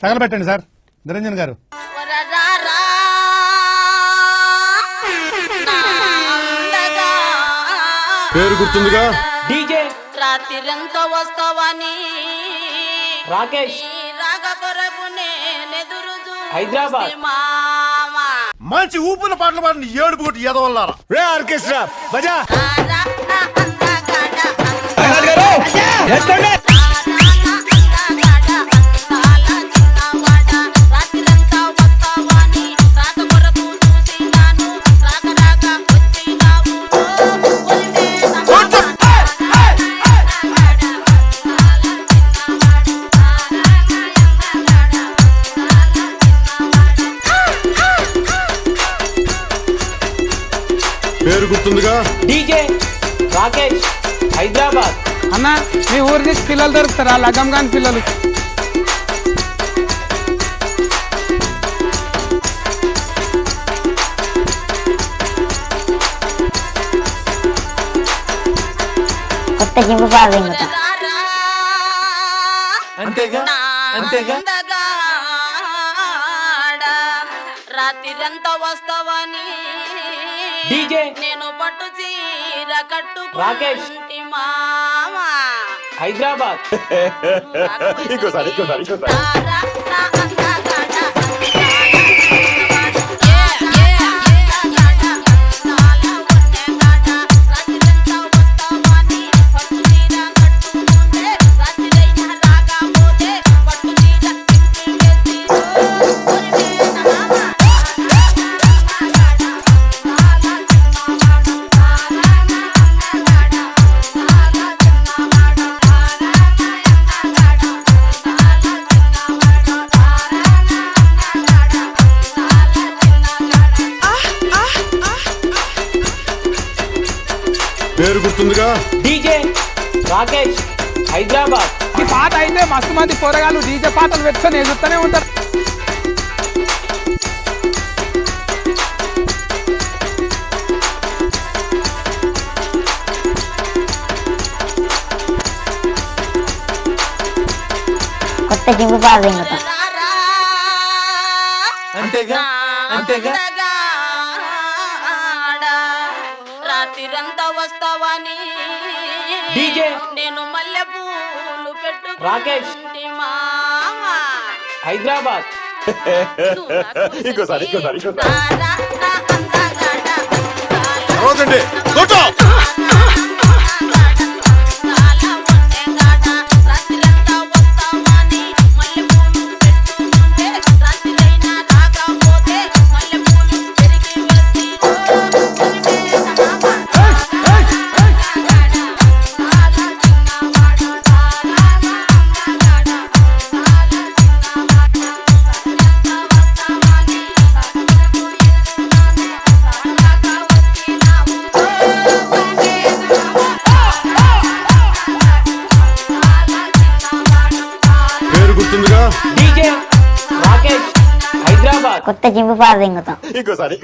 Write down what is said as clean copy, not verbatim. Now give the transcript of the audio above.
తగలబెట్టండి sir Niranjan గారు. పేరు గుర్తుందిగా? DJ రాత్రిరెంత వస్తావని రాకేష్ రాగ కొరకు నేనెదురు హైదరాబాద్. మామా మంచి ఊపుల పాటలు పాడిన ఏడుపు కొట్టి ఎదవల్లారా. రే ఆర్కెస్ట్రా బజా. పేరు గుర్తుందిగా? డీజే రాకేష్ హైదరాబాద్. అన్న మీ ఊరి నుంచి పిల్లలు దొరుకుతారా? లగం కాని పిల్లలు. కొత్త జింపు పావింగ్ అంతేగా అంతేగా. రాత్రిరెంత వస్తావని డీజే నేను పట్టు చీర రాకేష్. కట్టుకుంటి మామా హైదరాబాద్. ఇంకోసారి. పేరు గుర్తుందిగా? డీజే రాకేష్ హైదరాబాద్. ఈ పాట అయితే మస్తు మంది పోరగాళ్ళు డీజే పాటలు పెట్టుకొని ఎగురుతూనే ఉంటారు. కొత్త జింపు పావింగ్ అంతేగా అంతేగా. రాత్రిరంతా వస్తావని డీజే నేను మల్లె పూలు పెట్టు రాకేష్. మామా హైదరాబాద్. ఇంకోసారి. రోజండి గుర్తుందిగా? డీజే రాకేష్ హైదరాబాద్. కొత్త జింపు పావింగ్ ఇంకోసారి.